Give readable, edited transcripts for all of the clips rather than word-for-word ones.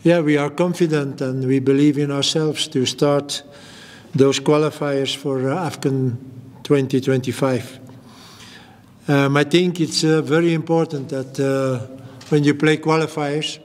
yeah, we are confident and we believe in ourselves to start those qualifiers for AFCON 2025. I think it's very important that when you play qualifiers,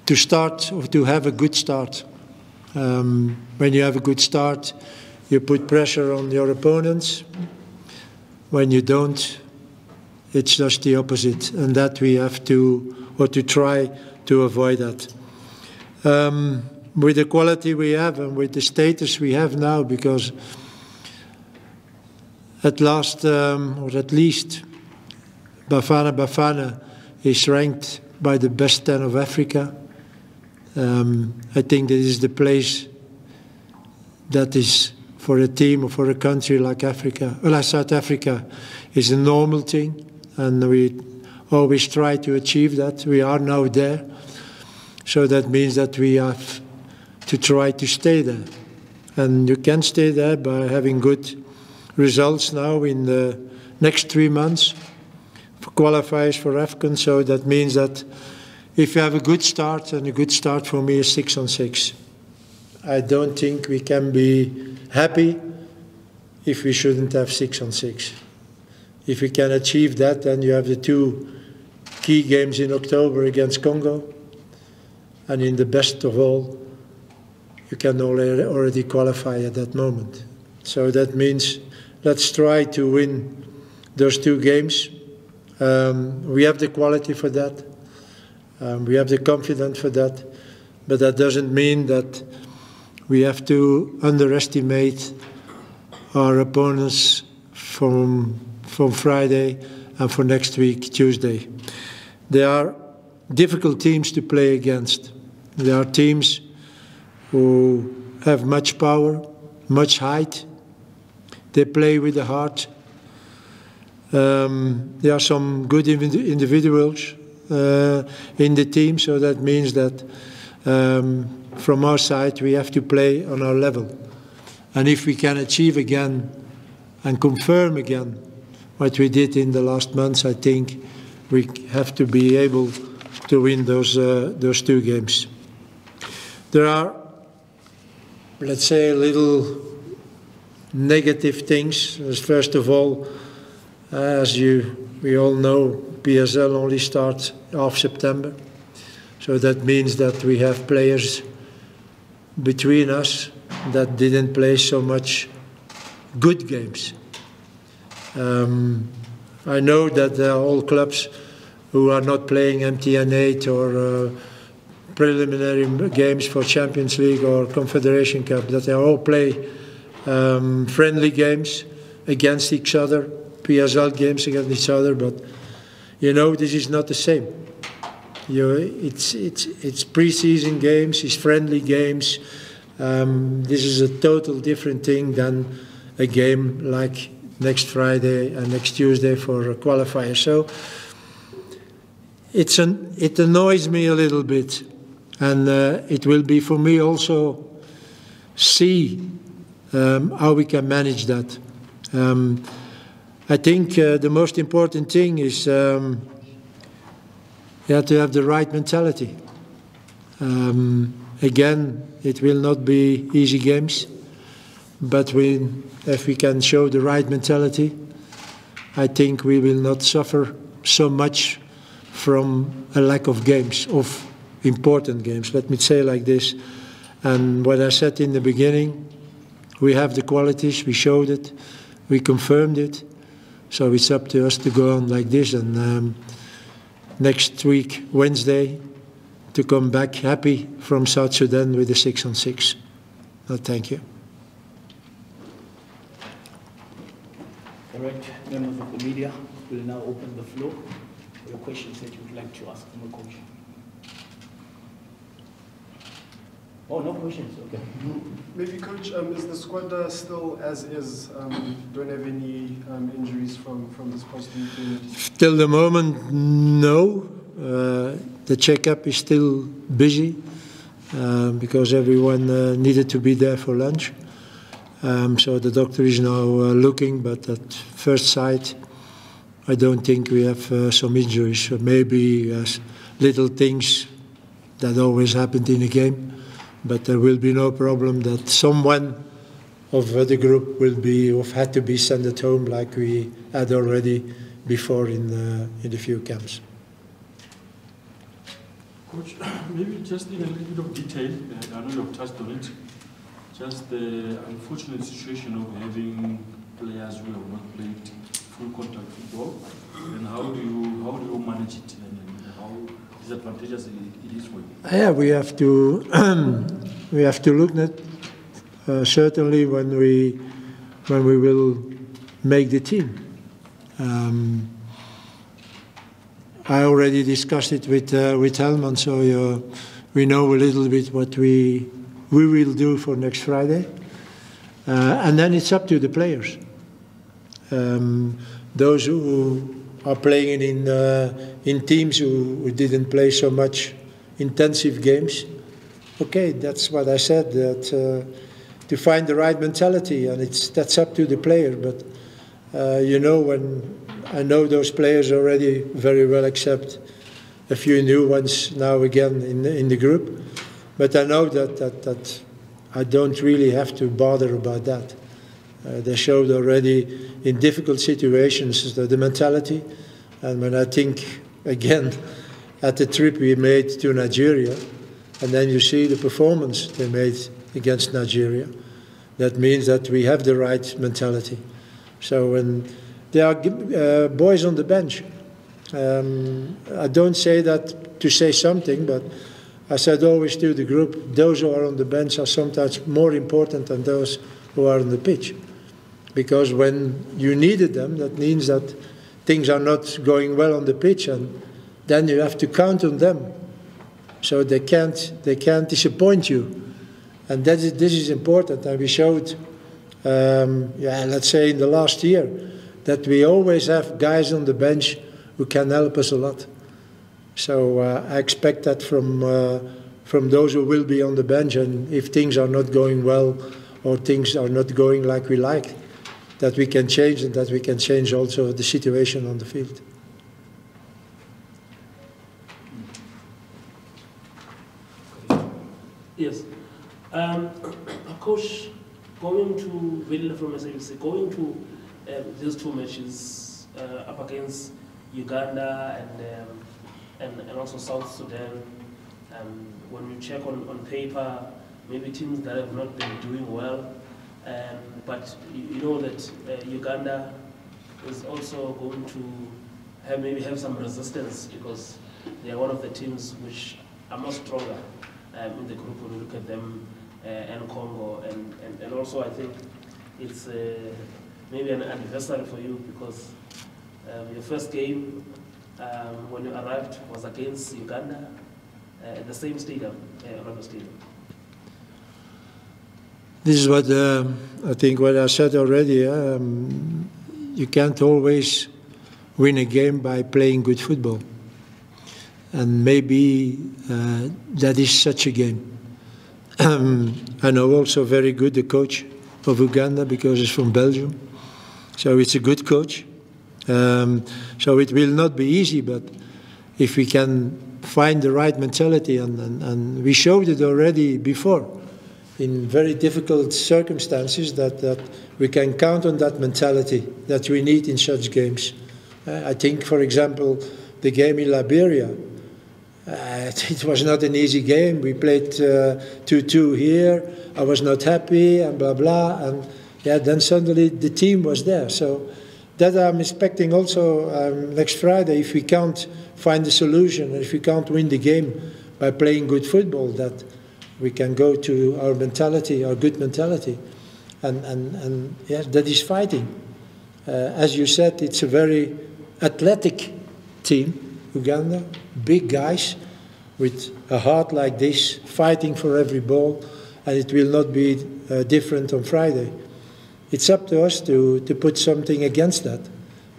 to start or to have a good start. When you have a good start, you put pressure on your opponents. When you don't, it's just the opposite, and that we have to, or to try to avoid that. With the quality we have and with the status we have now, because at last, or at least, Bafana Bafana is ranked by the best 10 of Africa. I think this is the place that is, for a team or for a country like Africa, like South Africa, is a normal thing, and we always try to achieve that. We are now there, so that means that we have to try to stay there. And you can stay there by having good results now in the next 3 months for qualifiers for AFCON. So that means that if you have a good start, and a good start for me is 6 on 6. I don't think we can be happy if we shouldn't have 6 on 6. If we can achieve that, then you have the 2 key games in October against Congo. And in the best of all, you can already qualify at that moment. So that means let's try to win those 2 games. We have the quality for that. We have the confidence for that. But that doesn't mean that we have to underestimate our opponents from Friday and for next week, Tuesday. They are difficult teams to play against. They are teams who have much power, much height. They play with the heart. There are some good individuals in the team, so that means that from our side we have to play on our level. And if we can achieve again and confirm again what we did in the last months, I think we have to be able to win those 2 games. There are, let's say, little negative things. First of all, as we all know, PSL only starts half September. So that means that we have players between us that didn't play so much good games. I know that there are all clubs who are not playing MTN8 or preliminary games for Champions League or Confederation Cup, that they all play friendly games against each other, PSL games against each other, but you know, this is not the same. It's pre-season games, it's friendly games. This is a total different thing than a game like next Friday and next Tuesday for a qualifier. So it annoys me a little bit, and it will be for me also see how we can manage that. I think the most important thing is you have to have the right mentality. Again, it will not be easy games, but if we can show the right mentality, I think we will not suffer so much from a lack of games, of important games. Let me say like this. And what I said in the beginning, we have the qualities, we showed it, we confirmed it. So it's up to us to go on like this, and next week, Wednesday, to come back happy from South Sudan with a 6 on 6. Well, thank you. All right, members of the media, we'll now open the floor for your questions that you would like to ask from a coach. Oh, no questions, okay. Maybe, Coach, is the squad still as is? Don't have any injuries from this past weekend? Till the moment, no. The checkup is still busy because everyone needed to be there for lunch. So the doctor is now looking, but at first sight, I don't think we have some injuries. Maybe little things That always happened in a game, but there will be no problem that someone of the group will be or had to be sent at home like we had already before in the few camps. Coach, maybe just in a little bit of detail, I know you've touched on it, just the unfortunate situation of having players who have not played full contact football, and how do you manage it, and how disadvantageous it is for you? Yeah, we have to look at certainly when we will make the team. I already discussed it with Helman, so we know a little bit what we will do for next Friday, and then it's up to the players. Those who are playing in teams who didn't play so much intensive games. Okay, that's what I said. That to find the right mentality, and that's up to the player. But when I know those players already very well, except a few new ones now again in the group. But I know that I don't really have to bother about that. They showed already in difficult situations the mentality. And when I think, again, at the trip we made to Nigeria, and then you see the performance they made against Nigeria, that means that we have the right mentality. So when there are boys on the bench, I don't say that to say something, but I said always to the group, those who are on the bench are sometimes more important than those who are on the pitch. Because when you needed them, that means that things are not going well on the pitch, and then you have to count on them. So they can't disappoint you. And this is important. And we showed, let's say in the last year, that we always have guys on the bench who can help us a lot. So I expect that from those who will be on the bench, and if things are not going well or things are not going like we like, that we can change, and that we can change also the situation on the field. Yes. Coach, going to going to these two matches up against Uganda and also South Sudan, when you check on paper, maybe teams that have not been doing well, but you know that Uganda is also going to maybe have some resistance, because they are one of the teams which are much stronger in the group when you look at them, and Congo, and also I think it's maybe an adversary for you, because your first game when you arrived was against Uganda at the same stadium, Orlando Stadium. This is what I think what I said already. You can't always win a game by playing good football. And maybe that is such a game. I know also very good the coach of Uganda, because he's from Belgium. So it's a good coach. So it will not be easy, but if we can find the right mentality, and we showed it already before, in very difficult circumstances, that we can count on that mentality that we need in such games. I think, for example, the game in Liberia, it was not an easy game. We played 2-2 here. I was not happy, and blah, blah. And then suddenly the team was there. So that I'm expecting also next Friday, if we can't find a solution, if we can't win the game by playing good football, that we can go to our mentality, our good mentality. And that is fighting. As you said, it's a very athletic team, Uganda, big guys with a heart like this, fighting for every ball, and it will not be different on Friday. It's up to us to put something against that,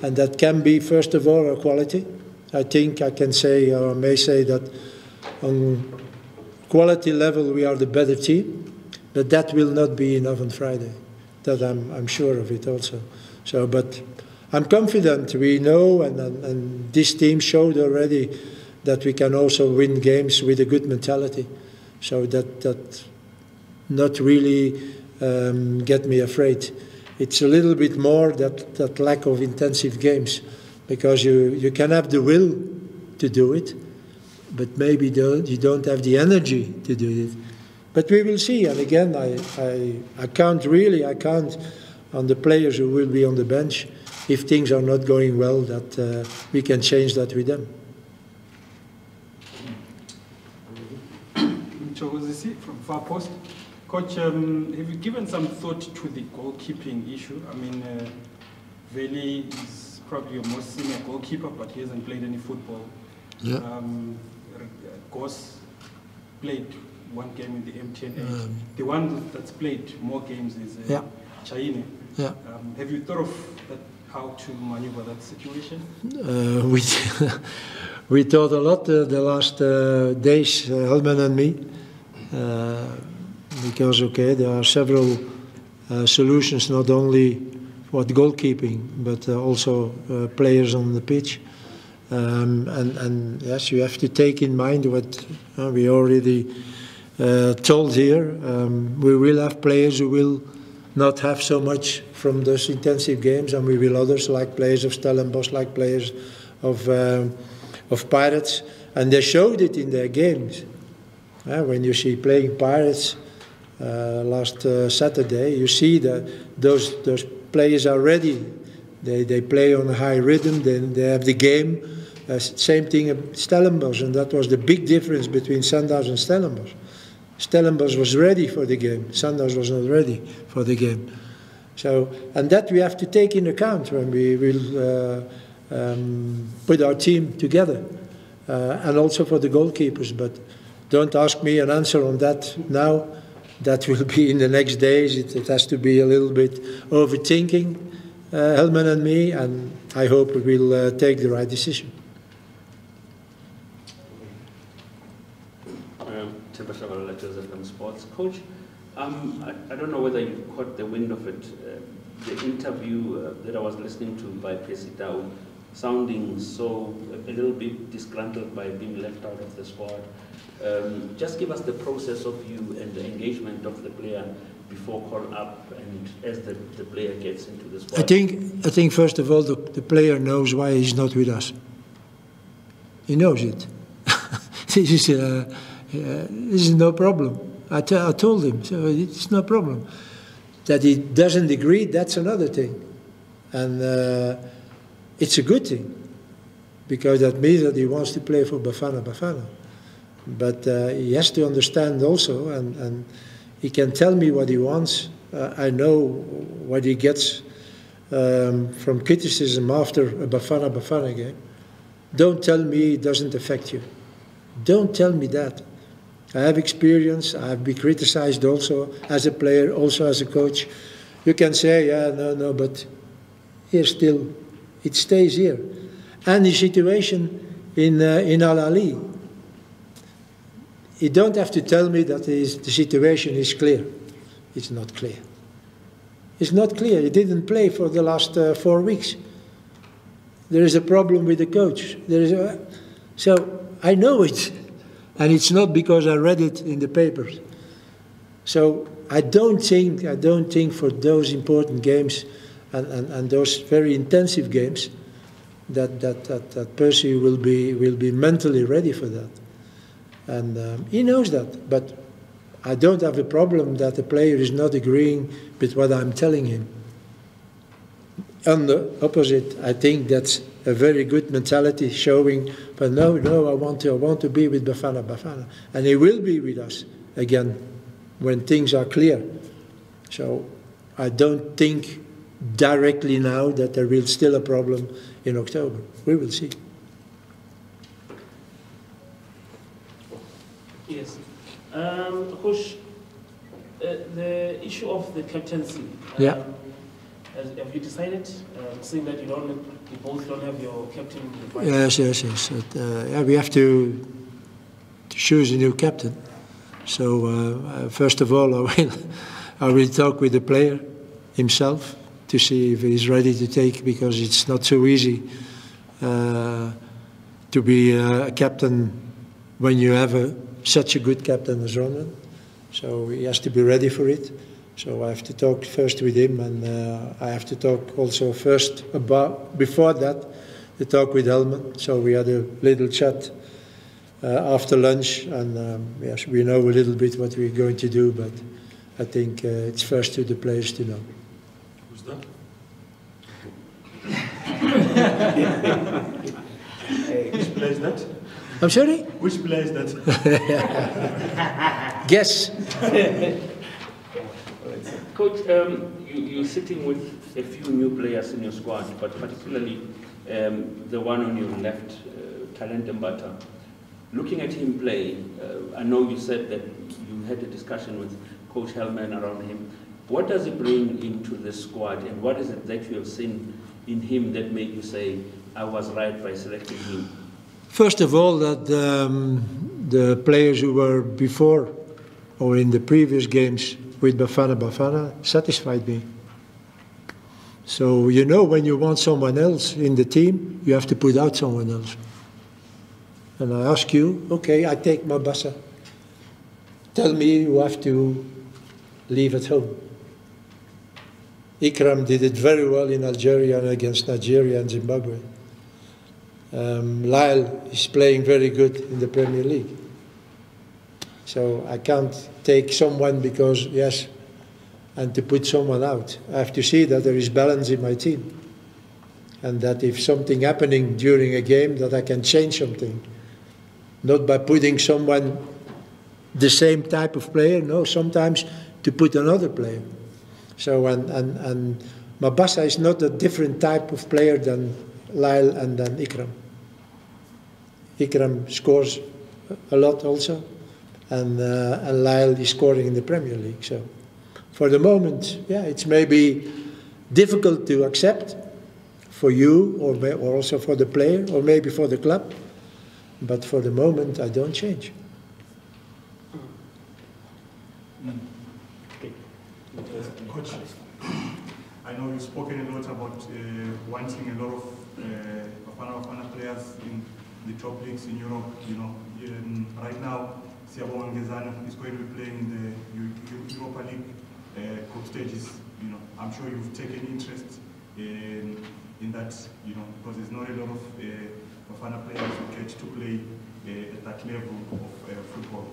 and that can be, first of all, our quality. I think I can say, or I may say, that on quality level we are the better team, but that will not be enough on Friday. That I'm sure of it also. But I'm confident. We know, and this team showed already that we can also win games with a good mentality. So that not really get me afraid. It's a little bit more that lack of intensive games, because you can have the will to do it, but maybe you don't have the energy to do it. But we will see. And again, I count on the players who will be on the bench. If things are not going well, that we can change that with them. José from Far Post. Coach, have you given some thought to the goalkeeping issue? I mean, Veli is probably your most senior goalkeeper, but he hasn't played any football. Yeah. Gos played one game in the MTN8. The one that's played more games is Chaine. Yeah. Have you thought of how to maneuver that situation? We thought a lot the last days, Helman and me, because there are several solutions, not only for goalkeeping, but also players on the pitch. And yes, you have to take in mind what we already told here. We will have players who will not have so much from those intensive games, and we will others, like players of Stellenbosch, like players of Pirates, and they showed it in their games. When you see playing Pirates last Saturday, you see that those players are ready. They play on a high rhythm. They have the game. Same thing at Stellenbosch, and that was the big difference between Sundowns and Stellenbosch. Stellenbosch was ready for the game. Sundowns was not ready for the game. So, and that we have to take in account when we will put our team together, and also for the goalkeepers. But don't ask me an answer on that now. That will be in the next days. It has to be a little bit overthinking, Helman and me, and I hope we will take the right decision. Joseph from Sports. Coach, I don't know whether you caught the wind of it. The interview that I was listening to by Pesitao, sounding so a little bit disgruntled by being left out of the squad. Just give us the process of you and the engagement of the player before call up and as the player gets into the squad. I think first of all the player knows why he's not with us. He knows it. This is no problem. I told him, so it's no problem. That he doesn't agree, that's another thing. And it's a good thing, because that means that he wants to play for Bafana Bafana. But he has to understand also, and he can tell me what he wants. I know what he gets from criticism after a Bafana Bafana game. Don't tell me it doesn't affect you. Don't tell me that. I have experience. I have been criticized also as a player, also as a coach. You can say, yeah, no, but here still, it stays here. And the situation in Al Ali, you don't have to tell me that the situation is clear. It's not clear. It's not clear. He didn't play for the last 4 weeks. There is a problem with the coach. So I know it. And it's not because I read it in the papers. So I don't think for those important games and those very intensive games that Percy will be mentally ready for that. And he knows that. But I don't have a problem that the player is not agreeing with what I'm telling him. On the opposite, I think that's a very good mentality showing, but no, I want to be with Bafana Bafana. And he will be with us again when things are clear. So I don't think directly now that there will still a problem in October. We will see. Yes. Hush, the issue of the captaincy. Yeah. Have you decided, seeing that you both don't have your captain? Yes. We have to choose a new captain. So first of all, I will talk with the player himself to see if he's ready to take, because it's not so easy to to be a captain when you have such a good captain as Ronald. So he has to be ready for it. So I have to talk first with him, and I have to talk also first before that, to talk with Helmut. So we had a little chat after lunch, and yes, we know a little bit what we're going to do, but I think it's first to the players to know. Who's that? Which player is that? I'm sorry? Which player is that? Guess. Coach, you're sitting with a few new players in your squad, but particularly the one on your left, Talent Mbata. Looking at him play, I know you said that you had a discussion with Coach Hellman around him. What does he bring into the squad, and what is it that you have seen in him that made you say, I was right by selecting him? First of all, that the players who were before or in the previous games with Bafana Bafana satisfied me. So, you know, when you want someone else in the team, you have to put out someone else. And I ask you, okay, I take Mabasa. Tell me you have to leave at home. Ikram did it very well in Algeria and against Nigeria and Zimbabwe. Lyle is playing very good in the Premier League. So I can't take someone because, yes, and to put someone out. I have to see that there is balance in my team. And that if something happening during a game, that I can change something. Not by putting someone, the same type of player, no, sometimes to put another player. So, and Mabasa is not a different type of player than Lyle and then Ikram. Ikram scores a lot also, and Lyle is scoring in the Premier League. So, for the moment, yeah, it's maybe difficult to accept for you, or also for the player, or maybe for the club. But for the moment, I don't change. Coach, I know you've spoken a lot about wanting a lot of Bafana Bafana players in the top leagues in Europe. You know, right now, Siabo Ngezano is going to be playing in the Europa League group stages. You know, I'm sure you've taken interest in that. You know, because there's not a lot of Bafana players who get to play at that level of football.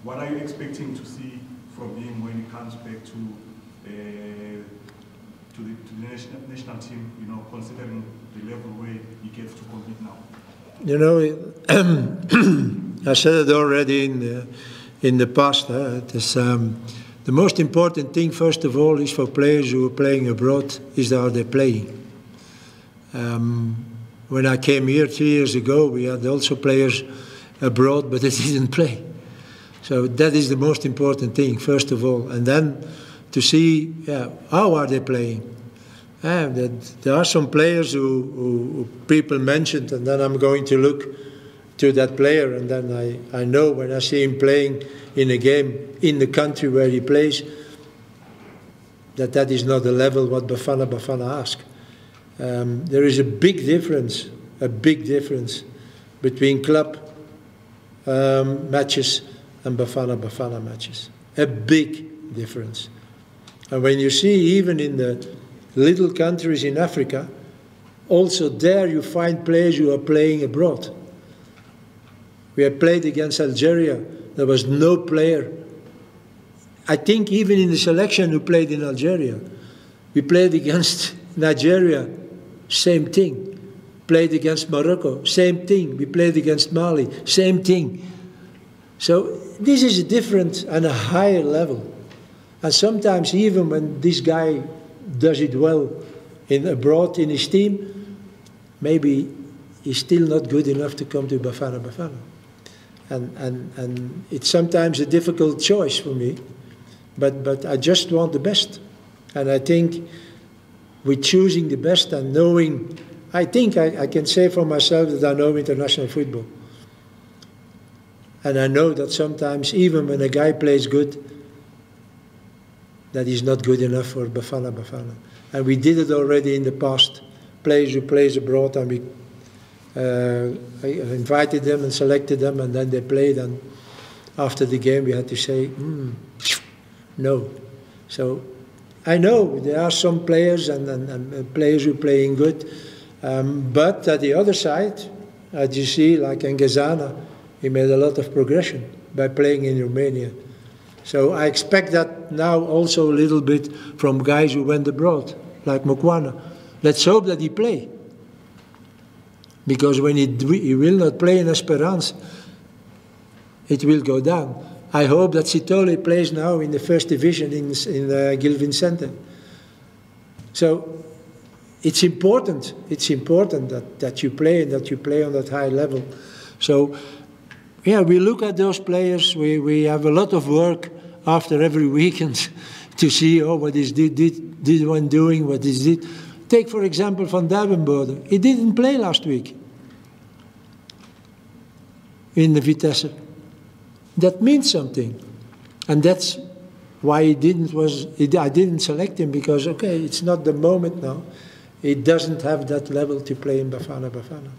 What are you expecting to see from him when he comes back to the national team, you know, considering the level where he gets to compete now? You know, I said it already in the past. It is, the most important thing, first of all, is for players who are playing abroad, is how they're playing. When I came here 3 years ago, we had also players abroad, but they didn't play. So that is the most important thing, first of all. And then to see, how are they playing? There are some players who people mentioned, and then I'm going to look to that player, and then I know when I see him playing in a game in the country where he plays, that is not the level what Bafana Bafana asks. There is a big difference between club matches and Bafana Bafana matches. A big difference. And when you see even in the little countries in Africa, also there you find players who are playing abroad. We have played against Algeria. There was no player, I think even in the selection, who played in Algeria. We played against Nigeria, same thing. Played against Morocco, same thing. We played against Mali, same thing. So this is a different and a higher level. And sometimes even when this guy does it well abroad in his team, maybe he's still not good enough to come to Bafana Bafana. And it's sometimes a difficult choice for me, but I just want the best. And I think with choosing the best and knowing, I think I can say for myself that I know international football. And I know that sometimes, even when a guy plays good, that he's not good enough for Bafana Bafana. And we did it already in the past. Players who plays abroad, and I invited them and selected them, and then they played. And after the game, we had to say, no. So I know there are some players and players who are playing good, but at the other side, as you see, like Ngazana, he made a lot of progression by playing in Romania. So I expect that now also a little bit from guys who went abroad, like Mokwana. Let's hope that he play. Because when he will not play in Esperance, it will go down. I hope that Sitole plays now in the first division in Gil Vicente. So it's important. It's important that you play and that you play on that high level. So yeah, we look at those players. We have a lot of work after every weekend to see, what is this one doing, what is it. Take, for example, Van Duivenbode. He didn't play last week in the Vitesse. That means something. And that's why I didn't select him, because, okay, it's not the moment now. He doesn't have that level to play in Bafana Bafana.